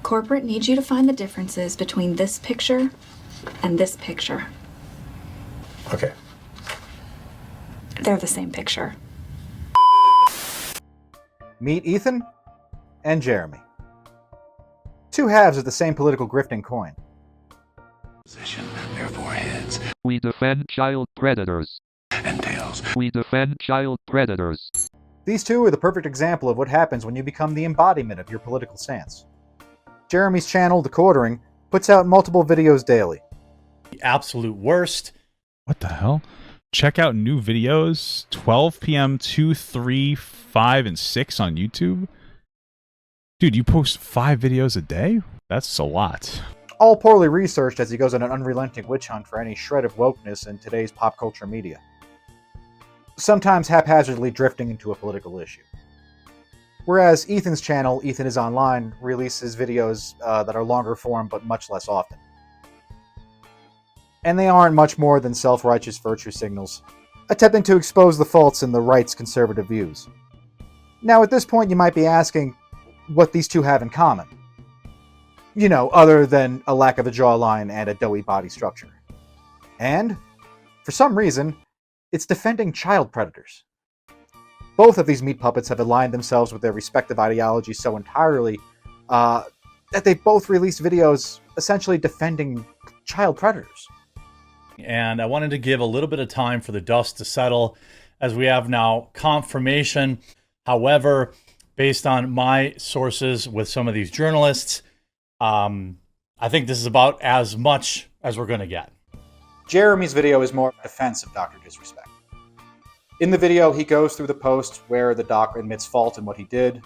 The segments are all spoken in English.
Corporate needs you to find the differences between this picture and this picture. Okay. They're the same picture. Meet Ethan and Jeremy. Two halves of the same political grifting coin. Their foreheads We defend child predators. and tails. We defend child predators. These two are the perfect example of what happens when you become the embodiment of your political stance. Jeremy's channel, The Quartering, puts out multiple videos daily. The absolute worst. What the hell? Check out new videos 12 p.m. 2, 3, 5, and 6 on YouTube. Dude, you post 5 videos a day? That's a lot. All poorly researched as he goes on an unrelenting witch hunt for any shred of wokeness in today's pop culture media. Sometimes haphazardly drifting into a political issue. Whereas Ethan's channel, Ethanisonline, releases videos that are longer form but much less often. And they aren't much more than self-righteous virtue signals, attempting to expose the faults in the right's conservative views. Now at this point you might be asking what these two have in common. You know, other than a lack of a jawline and a doughy body structure. And, for some reason, it's defending child predators. Both of these meat puppets have aligned themselves with their respective ideologies so entirely that they've both released videos essentially defending child predators. And I wanted to give a little bit of time for the dust to settle as we have now confirmation. However, based on my sources with some of these journalists, I think this is about as much as we're going to get. Jeremy's video is more defense of Dr. Disrespect. In the video, he goes through the post where the doc admits fault in what he did.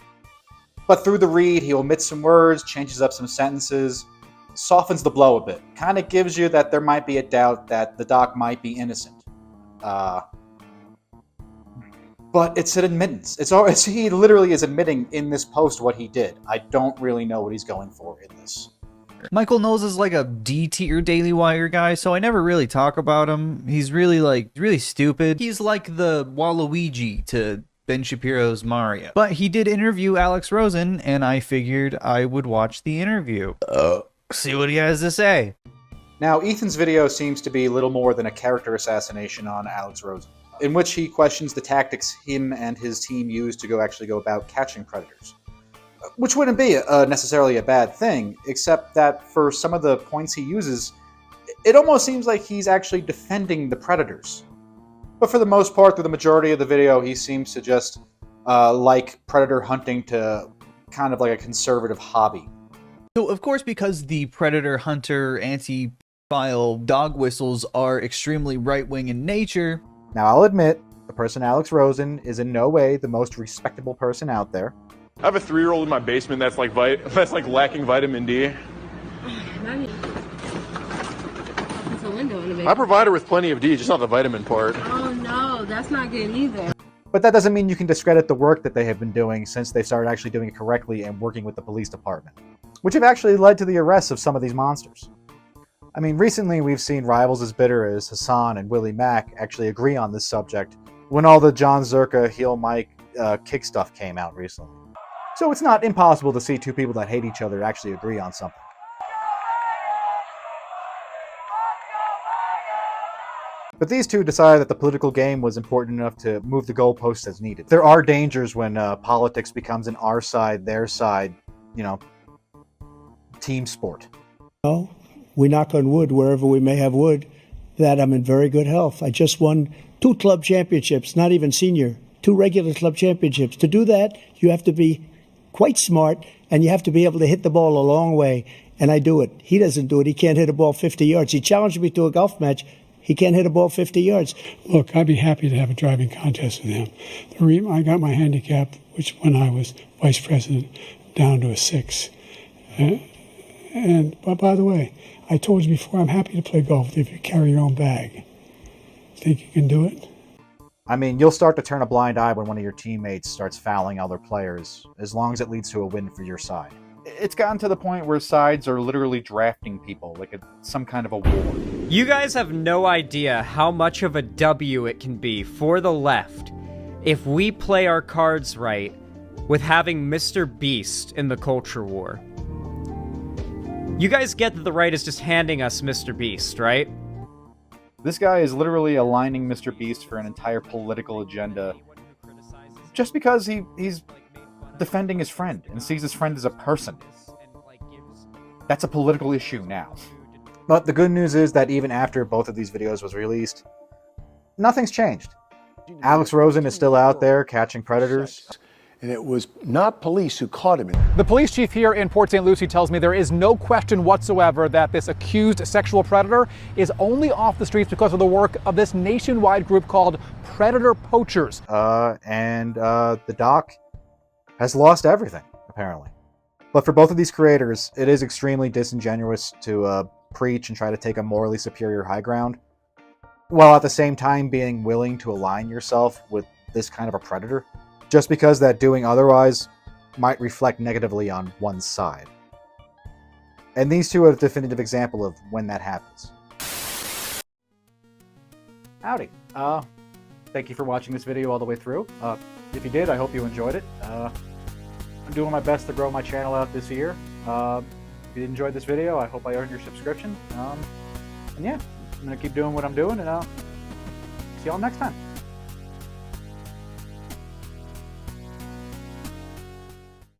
But through the read, he omits some words, changes up some sentences, softens the blow a bit. Kind of gives you that there might be a doubt that the doc might be innocent. But it's an admittance. He literally is admitting in this post what he did. I don't really know what he's going for in this. Michael Knowles is like a D-tier Daily Wire guy, so I never really talk about him. He's really stupid. He's like the Waluigi to Ben Shapiro's Mario. But he did interview Alex Rosen, and I figured I would watch the interview. See what he has to say. Now, Ethan's video seems to be little more than a character assassination on Alex Rosen, in which he questions the tactics him and his team use to actually go about catching predators. Which wouldn't be necessarily a bad thing, except that for some of the points he uses, it almost seems like he's actually defending the predators. But for the most part, through the majority of the video, he seems to just like predator hunting to kind of like a conservative hobby. So, of course, because the predator hunter anti-file dog whistles are extremely right-wing in nature. Now, I'll admit, the person Alex Rosen is in no way the most respectable person out there. I have a 3-year-old in my basement that's like lacking vitamin D. There's a window in the basement. I provide her with plenty of D, just not the vitamin part. Oh no, that's not good either. But that doesn't mean you can discredit the work that they have been doing since they started actually doing it correctly and working with the police department, which have actually led to the arrests of some of these monsters. I mean, recently we've seen rivals as bitter as Hassan and Willie Mack actually agree on this subject when all the John Zerka, Heel Mike kick stuff came out recently. So it's not impossible to see two people that hate each other actually agree on something. But these two decided that the political game was important enough to move the goalposts as needed. There are dangers when politics becomes an our side, their side, team sport. Oh, we knock on wood wherever we may have wood, that I'm in very good health. I just won 2 club championships, not even senior, 2 regular club championships. To do that, you have to be quite smart, and you have to be able to hit the ball a long way, and I do it. He doesn't do it. He can't hit a ball 50 yards. He challenged me to a golf match. He can't hit a ball 50 yards. Look, I'd be happy to have a driving contest with him. I got my handicap, which when I was vice president, down to a 6. But by the way, I told you before, I'm happy to play golf if you carry your own bag. Think you can do it? I mean, you'll start to turn a blind eye when one of your teammates starts fouling other players, as long as it leads to a win for your side. It's gotten to the point where sides are literally drafting people, like some kind of a war. You guys have no idea how much of a W it can be for the left if we play our cards right with having Mr. Beast in the culture war. You guys get that the right is just handing us Mr. Beast, right? This guy is literally aligning Mr. Beast for an entire political agenda just because he's defending his friend and sees his friend as a person. That's a political issue now. But the good news is that even after both of these videos was released, nothing's changed. Alex Rosen is still out there catching predators. And it was not police who caught him. The police chief here in Port St. Lucie tells me there is no question whatsoever that this accused sexual predator is only off the streets because of the work of this nationwide group called Predator Poachers. The doc has lost everything, apparently. But for both of these creators, it is extremely disingenuous to preach and try to take a morally superior high ground, while at the same time being willing to align yourself with this kind of a predator, just because that doing otherwise might reflect negatively on one's side. And these two are a definitive example of when that happens. Howdy. Thank you for watching this video all the way through. If you did, I hope you enjoyed it. I'm doing my best to grow my channel out this year. If you enjoyed this video, I hope I earned your subscription. And yeah, I'm going to keep doing what I'm doing, and see y'all next time.